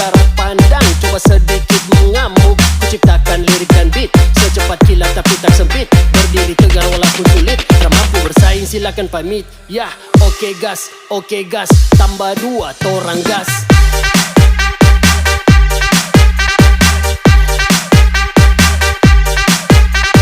jarak pandang, coba sedikit mengamuk. Ku ciptakan lirik dan beat secepat kilat tapi tak sempit. Berdiri tegar walaupun sulit, tak mampu bersaing silakan pamit. Ya, oke gas, tambah dua torang gas.